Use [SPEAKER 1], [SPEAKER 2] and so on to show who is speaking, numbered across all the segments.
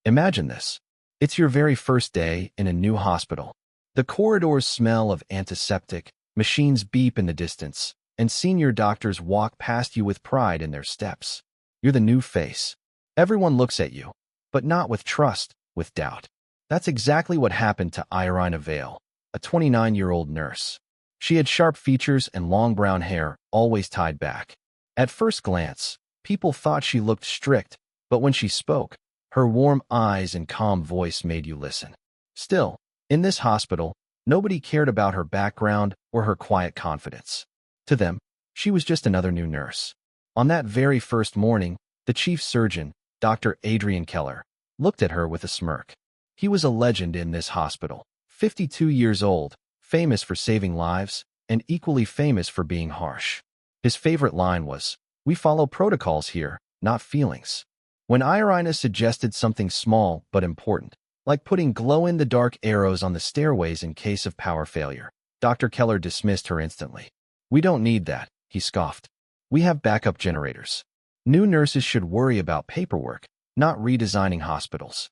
[SPEAKER 1] Imagine this. It's your very first day in a new hospital. The corridors smell of antiseptic, machines beep in the distance, and senior doctors walk past you with pride in their steps. You're the new face. Everyone looks at you, but not with trust, with doubt. That's exactly what happened to Irena Vale, a 29-year-old nurse. She had sharp features and long brown hair, always tied back. At first glance, people thought she looked strict, but when she spoke, her warm eyes and calm voice made you listen. Still, in this hospital, nobody cared about her background or her quiet confidence. To them, she was just another new nurse. On that very first morning, the chief surgeon, Dr. Adrian Keller, looked at her with a smirk. He was a legend in this hospital, 52 years old, famous for saving lives, and equally famous for being harsh. His favorite line was, "We follow protocols here, not feelings." When Irena suggested something small but important, like putting glow-in-the-dark arrows on the stairways in case of power failure, Dr. Keller dismissed her instantly. "We don't need that," he scoffed. "We have backup generators. New nurses should worry about paperwork, not redesigning hospitals."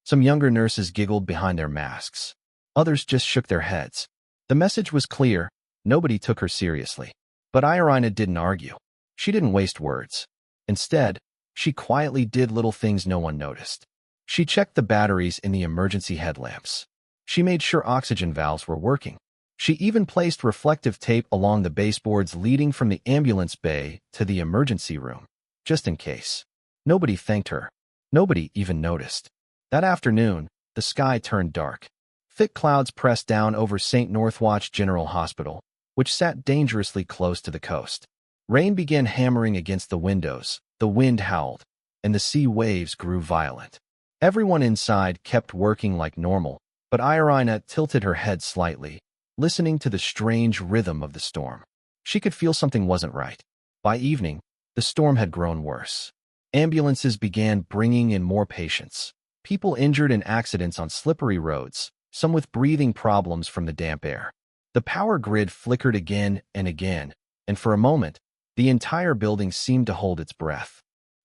[SPEAKER 1] Some younger nurses giggled behind their masks. Others just shook their heads. The message was clear. Nobody took her seriously. But Irena didn't argue. She didn't waste words. Instead, she quietly did little things no one noticed. She checked the batteries in the emergency headlamps. She made sure oxygen valves were working. She even placed reflective tape along the baseboards leading from the ambulance bay to the emergency room, just in case. Nobody thanked her. Nobody even noticed. That afternoon, the sky turned dark. Thick clouds pressed down over St. Northwatch General Hospital, which sat dangerously close to the coast. Rain began hammering against the windows, the wind howled, and the sea waves grew violent. Everyone inside kept working like normal, but Irena tilted her head slightly, listening to the strange rhythm of the storm. She could feel something wasn't right. By evening, the storm had grown worse. Ambulances began bringing in more patients. People injured in accidents on slippery roads, some with breathing problems from the damp air. The power grid flickered again and again, and for a moment, the entire building seemed to hold its breath.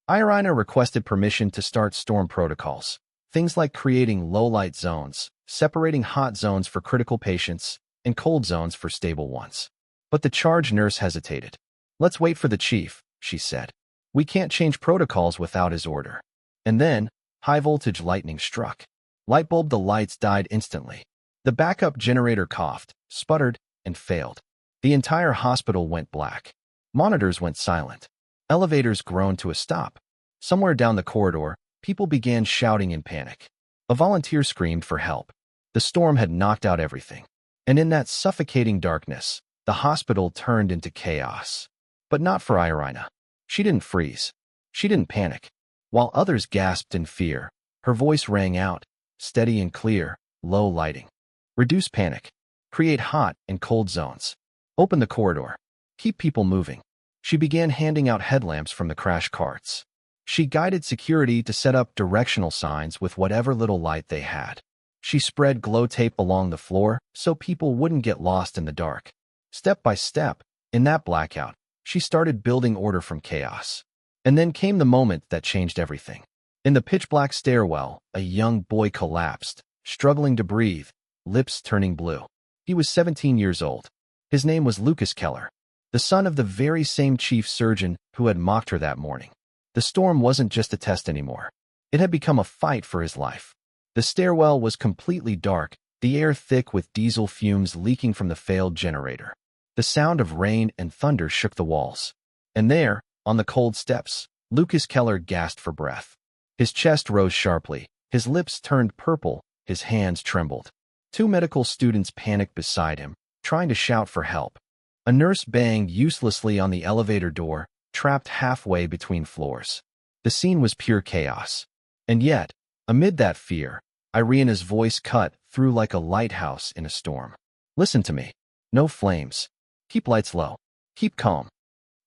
[SPEAKER 1] Irena requested permission to start storm protocols, things like creating low-light zones, separating hot zones for critical patients, and cold zones for stable ones. But the charge nurse hesitated. "Let's wait for the chief," she said. "We can't change protocols without his order." And then, high-voltage lightning struck. The lights died instantly. The backup generator coughed, sputtered, and failed. The entire hospital went black. Monitors went silent. Elevators groaned to a stop. Somewhere down the corridor, people began shouting in panic. A volunteer screamed for help. The storm had knocked out everything. And in that suffocating darkness, the hospital turned into chaos. But not for Irena. She didn't freeze. She didn't panic. While others gasped in fear, her voice rang out, steady and clear, low lighting. "Reduce panic. Create hot and cold zones. Open the corridor. Keep people moving." She began handing out headlamps from the crash carts. She guided security to set up directional signs with whatever little light they had. She spread glow tape along the floor so people wouldn't get lost in the dark. Step by step, in that blackout, she started building order from chaos. And then came the moment that changed everything. In the pitch-black stairwell, a young boy collapsed, struggling to breathe, lips turning blue. He was 17 years old. His name was Lucas Keller, the son of the very same chief surgeon who had mocked her that morning. The storm wasn't just a test anymore. It had become a fight for his life. The stairwell was completely dark, the air thick with diesel fumes leaking from the failed generator. The sound of rain and thunder shook the walls. And there, on the cold steps, Lucas Keller gasped for breath. His chest rose sharply, his lips turned purple, his hands trembled. Two medical students panicked beside him, trying to shout for help. A nurse banged uselessly on the elevator door, trapped halfway between floors. The scene was pure chaos. And yet, amid that fear, Irena's voice cut through like a lighthouse in a storm. "Listen to me. No flames. Keep lights low. Keep calm."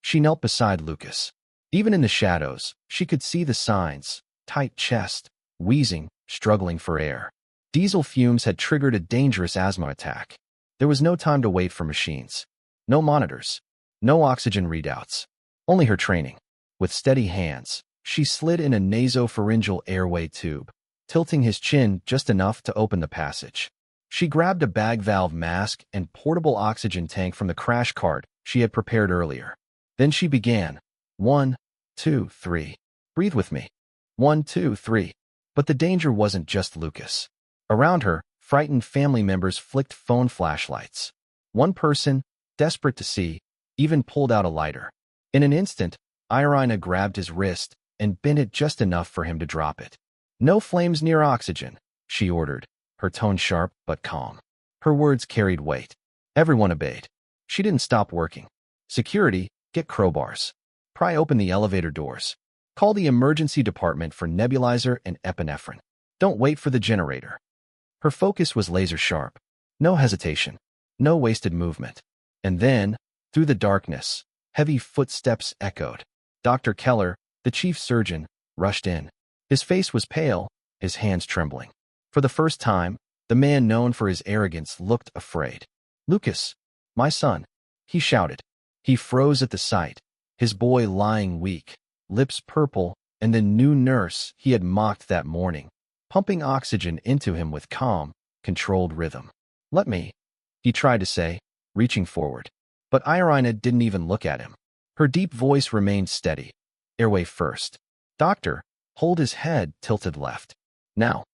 [SPEAKER 1] She knelt beside Lucas. Even in the shadows, she could see the signs: tight chest, wheezing, struggling for air. Diesel fumes had triggered a dangerous asthma attack. There was no time to wait for machines. No monitors. No oxygen readouts. Only her training. With steady hands, she slid in a nasopharyngeal airway tube. tilting his chin just enough to open the passage. She grabbed a bag valve mask and portable oxygen tank from the crash cart she had prepared earlier. Then she began. 1, 2, 3. Breathe with me. 1, 2, 3. But the danger wasn't just Lucas. Around her, frightened family members flicked phone flashlights. One person, desperate to see, even pulled out a lighter. In an instant, Irena grabbed his wrist and bent it just enough for him to drop it. No flames near oxygen, she ordered, her tone sharp but calm. Her words carried weight. Everyone obeyed. She didn't stop working. Security, get crowbars. Pry open the elevator doors. Call the emergency department for nebulizer and epinephrine. Don't wait for the generator. Her focus was laser sharp. No hesitation. No wasted movement. And then, through the darkness, heavy footsteps echoed. Dr. Keller, the chief surgeon, rushed in. His face was pale, his hands trembling. For the first time, the man known for his arrogance looked afraid. "Lucas, my son," he shouted. He froze at the sight, his boy lying weak, lips purple, and the new nurse he had mocked that morning, pumping oxygen into him with calm, controlled rhythm. "Let me," he tried to say, reaching forward. But Irena didn't even look at him. Her deep voice remained steady. "Airway first. Doctor, hold his head tilted left. Now."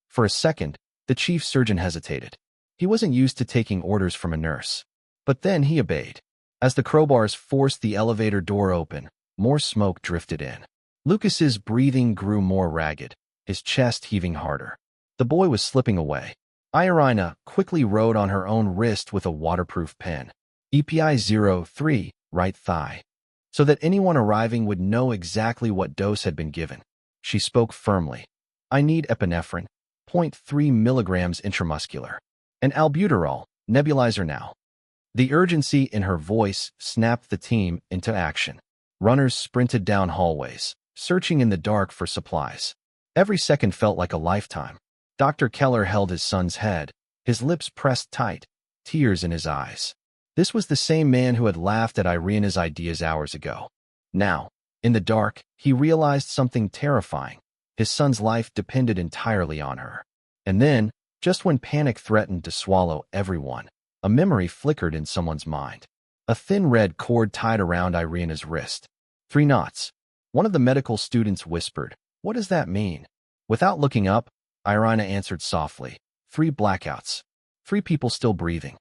[SPEAKER 1] For a second, the chief surgeon hesitated. He wasn't used to taking orders from a nurse. But then he obeyed. As the crowbars forced the elevator door open, more smoke drifted in. Lucas's breathing grew more ragged, his chest heaving harder. The boy was slipping away. Irena quickly wrote on her own wrist with a waterproof pen, EPI 03, right thigh, so that anyone arriving would know exactly what dose had been given. She spoke firmly. "I need epinephrine, 0.3 milligrams intramuscular. And albuterol, nebulizer now." The urgency in her voice snapped the team into action. Runners sprinted down hallways, searching in the dark for supplies. Every second felt like a lifetime. Dr. Keller held his son's head, his lips pressed tight, tears in his eyes. This was the same man who had laughed at Irena's ideas hours ago. Now, in the dark, he realized something terrifying. His son's life depended entirely on her. And then, just when panic threatened to swallow everyone, a memory flickered in someone's mind. A thin red cord tied around Irena's wrist. 3 knots. One of the medical students whispered, "What does that mean?" Without looking up, Irena answered softly, 3 blackouts. 3 people still breathing.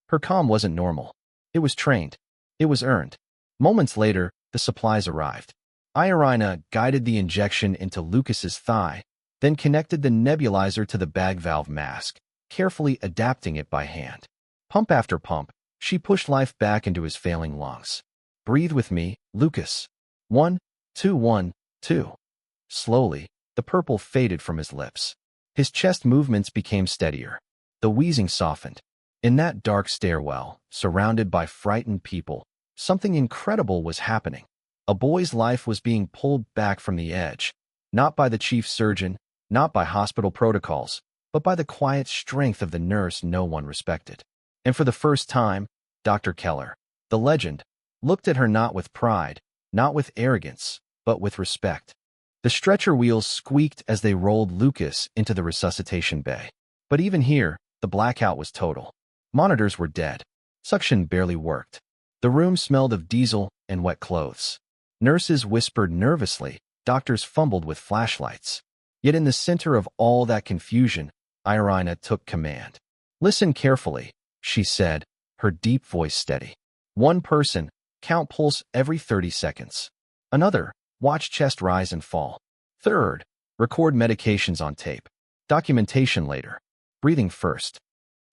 [SPEAKER 1] Her calm wasn't normal. It was trained. It was earned. Moments later, the supplies arrived. Irena guided the injection into Lucas's thigh, then connected the nebulizer to the bag valve mask, carefully adapting it by hand. Pump after pump, she pushed life back into his failing lungs. "Breathe with me, Lucas. 1, 2, 1, 2. Slowly, the purple faded from his lips. His chest movements became steadier. The wheezing softened. In that dark stairwell, surrounded by frightened people, something incredible was happening. A boy's life was being pulled back from the edge, not by the chief surgeon, not by hospital protocols, but by the quiet strength of the nurse no one respected. And for the first time, Dr. Keller, the legend, looked at her not with pride, not with arrogance, but with respect. The stretcher wheels squeaked as they rolled Lucas into the resuscitation bay. But even here, the blackout was total. Monitors were dead. Suction barely worked. The room smelled of diesel and wet clothes. Nurses whispered nervously. Doctors fumbled with flashlights. Yet in the center of all that confusion, Irena took command. "Listen carefully," she said, her deep voice steady. "One person, count pulse every 30 seconds. Another, watch chest rise and fall. Third, record medications on tape. Documentation later. Breathing first."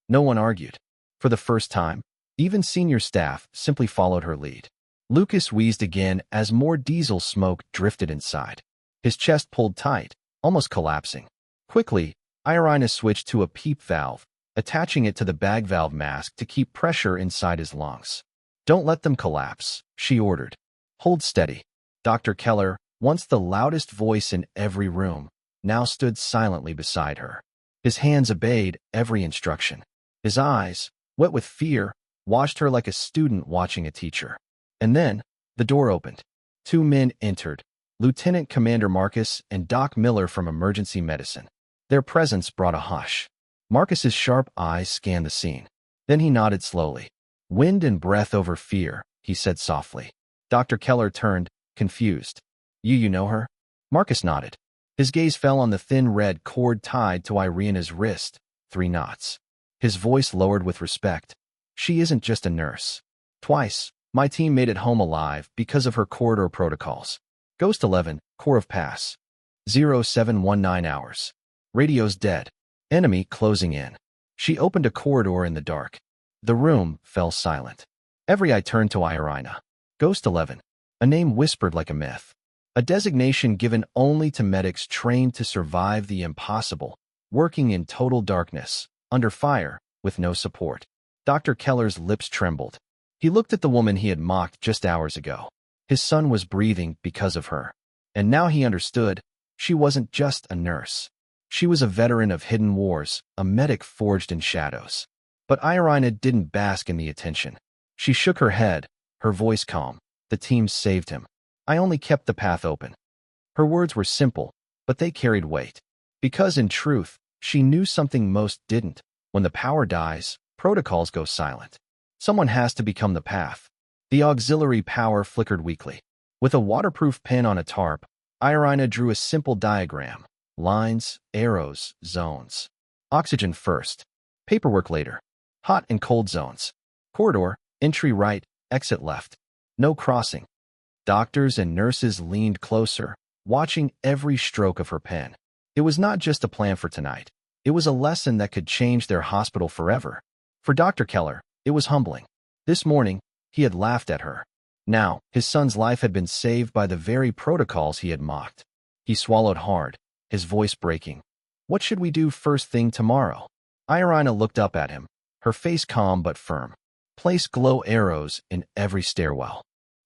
[SPEAKER 1] No one argued. For the first time, even senior staff simply followed her lead. Lucas wheezed again as more diesel smoke drifted inside. His chest pulled tight, almost collapsing. Quickly, Irena switched to a PEEP valve, attaching it to the bag valve mask to keep pressure inside his lungs. "Don't let them collapse," she ordered. "Hold steady." Dr. Keller, once the loudest voice in every room, now stood silently beside her. His hands obeyed every instruction. His eyes, wet with fear, watched her like a student watching a teacher. And then, the door opened. 2 men entered, Lieutenant Commander Marcus and Doc Miller from Emergency Medicine. Their presence brought a hush. Marcus's sharp eyes scanned the scene. Then he nodded slowly. "Wind and breath over fear," he said softly. Dr. Keller turned, confused. You know her?" Marcus nodded. His gaze fell on the thin red cord tied to Irena's wrist, 3 knots. His voice lowered with respect. "She isn't just a nurse. Twice, my team made it home alive because of her corridor protocols. Ghost 11, Core of Pass. 0719 hours. Radio's dead. Enemy closing in." She opened a corridor in the dark. The room fell silent. Every eye turned to Irena. Ghost 11. A name whispered like a myth. A designation given only to medics trained to survive the impossible, working in total darkness, under fire, with no support. Dr. Keller's lips trembled. He looked at the woman he had mocked just hours ago. His son was breathing because of her. And now he understood. She wasn't just a nurse. She was a veteran of hidden wars, a medic forged in shadows. But Irena didn't bask in the attention. She shook her head, her voice calm. "The team saved him. I only kept the path open." Her words were simple, but they carried weight. Because in truth, she knew something most didn't. When the power dies, protocols go silent. Someone has to become the path. The auxiliary power flickered weakly. With a waterproof pen on a tarp, Irena drew a simple diagram. Lines, arrows, zones. Oxygen first. Paperwork later. Hot and cold zones. Corridor, entry right, exit left. No crossing. Doctors and nurses leaned closer, watching every stroke of her pen. It was not just a plan for tonight. It was a lesson that could change their hospital forever. For Dr. Keller, it was humbling. This morning, he had laughed at her. Now, his son's life had been saved by the very protocols he had mocked. He swallowed hard, his voice breaking. "What should we do first thing tomorrow?" Irena looked up at him, her face calm but firm. "Place glow arrows in every stairwell.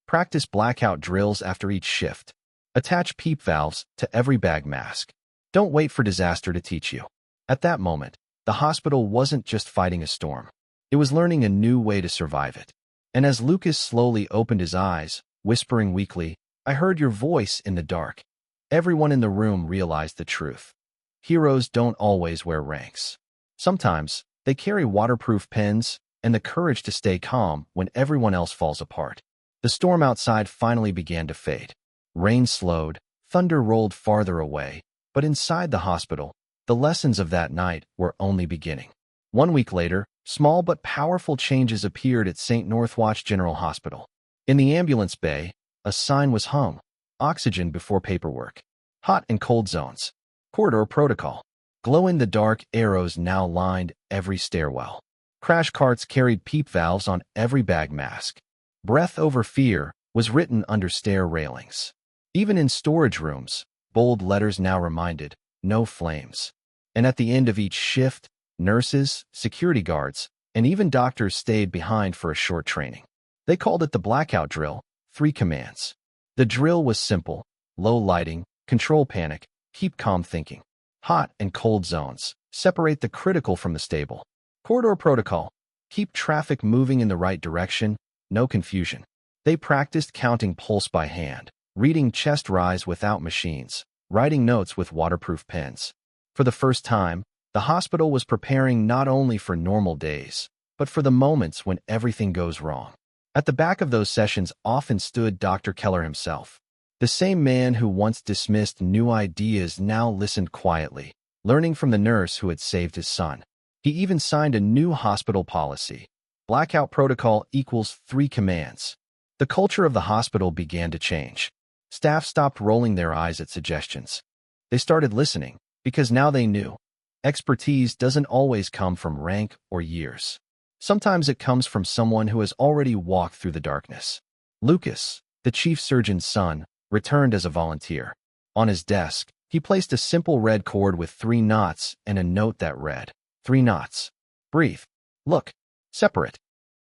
[SPEAKER 1] Practice blackout drills after each shift. Attach PEEP valves to every bag mask. Don't wait for disaster to teach you." At that moment, the hospital wasn't just fighting a storm. It was learning a new way to survive it. And as Lucas slowly opened his eyes, whispering weakly, "I heard your voice in the dark," everyone in the room realized the truth. Heroes don't always wear ranks. Sometimes, they carry waterproof pens and the courage to stay calm when everyone else falls apart. The storm outside finally began to fade. Rain slowed, thunder rolled farther away, but inside the hospital, the lessons of that night were only beginning. 1 week later, small but powerful changes appeared at St. Northwatch General Hospital. In the ambulance bay, a sign was hung. Oxygen before paperwork. Hot and cold zones. Corridor protocol. Glow-in-the-dark arrows now lined every stairwell. Crash carts carried PEEP valves on every bag mask. "Breath over fear" was written under stair railings. Even in storage rooms, bold letters now reminded, "No flames." And at the end of each shift, nurses, security guards, and even doctors stayed behind for a short training. They called it the Blackout drill, 3 commands. The drill was simple: low lighting, control panic, keep calm thinking. Hot and cold zones, separate the critical from the stable. Corridor protocol, keep traffic moving in the right direction, no confusion. They practiced counting pulse by hand, reading chest rise without machines, writing notes with waterproof pens. For the first time, the hospital was preparing not only for normal days, but for the moments when everything goes wrong. At the back of those sessions often stood Dr. Keller himself. The same man who once dismissed new ideas now listened quietly, learning from the nurse who had saved his son. He even signed a new hospital policy. Blackout protocol equals 3 commands. The culture of the hospital began to change. Staff stopped rolling their eyes at suggestions. They started listening, because now they knew. Expertise doesn't always come from rank or years. Sometimes it comes from someone who has already walked through the darkness. Lucas, the chief surgeon's son, returned as a volunteer. On his desk, he placed a simple red cord with 3 knots and a note that read, 3 knots. Breathe. Look. Separate.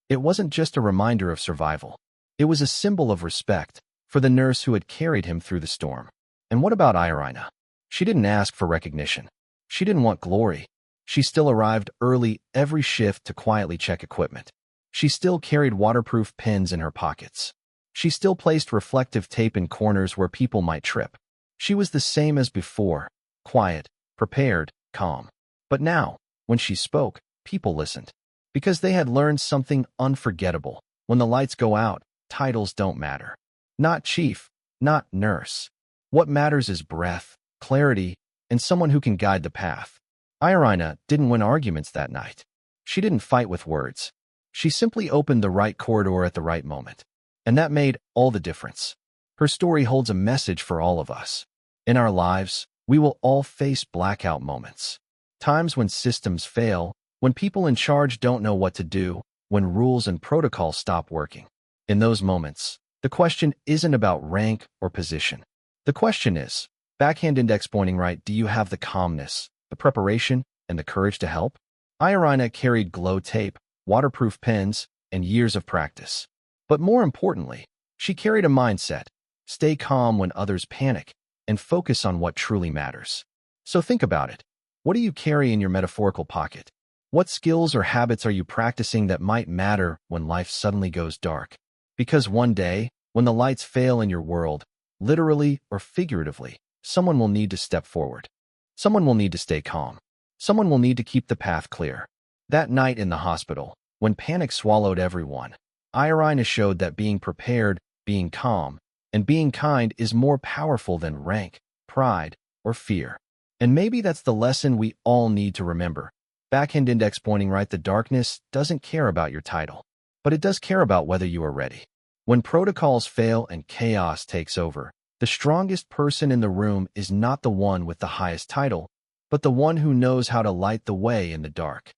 [SPEAKER 1] It wasn't just a reminder of survival. It was a symbol of respect for the nurse who had carried him through the storm. And what about Irena? She didn't ask for recognition. She didn't want glory. She still arrived early every shift to quietly check equipment. She still carried waterproof pens in her pockets. She still placed reflective tape in corners where people might trip. She was the same as before, quiet, prepared, calm. But now, when she spoke, people listened. Because they had learned something unforgettable. When the lights go out, titles don't matter. Not chief, not nurse. What matters is breath, clarity, and someone who can guide the path. Irena didn't win arguments that night. She didn't fight with words. She simply opened the right corridor at the right moment. And that made all the difference. Her story holds a message for all of us. In our lives, we will all face blackout moments. Times when systems fail, when people in charge don't know what to do, when rules and protocols stop working. In those moments, the question isn't about rank or position. The question is, backhand index pointing right, do you have the calmness, the preparation, and the courage to help? Irena carried glow tape, waterproof pens, and years of practice. But more importantly, she carried a mindset: stay calm when others panic, and focus on what truly matters. So think about it. What do you carry in your metaphorical pocket? What skills or habits are you practicing that might matter when life suddenly goes dark? Because one day, when the lights fail in your world, literally or figuratively, someone will need to step forward. Someone will need to stay calm. Someone will need to keep the path clear. That night in the hospital, when panic swallowed everyone, Irena showed that being prepared, being calm, and being kind is more powerful than rank, pride, or fear. And maybe that's the lesson we all need to remember. Backhand index pointing right, the darkness doesn't care about your title, but it does care about whether you are ready. When protocols fail and chaos takes over, the strongest person in the room is not the one with the highest title, but the one who knows how to light the way in the dark.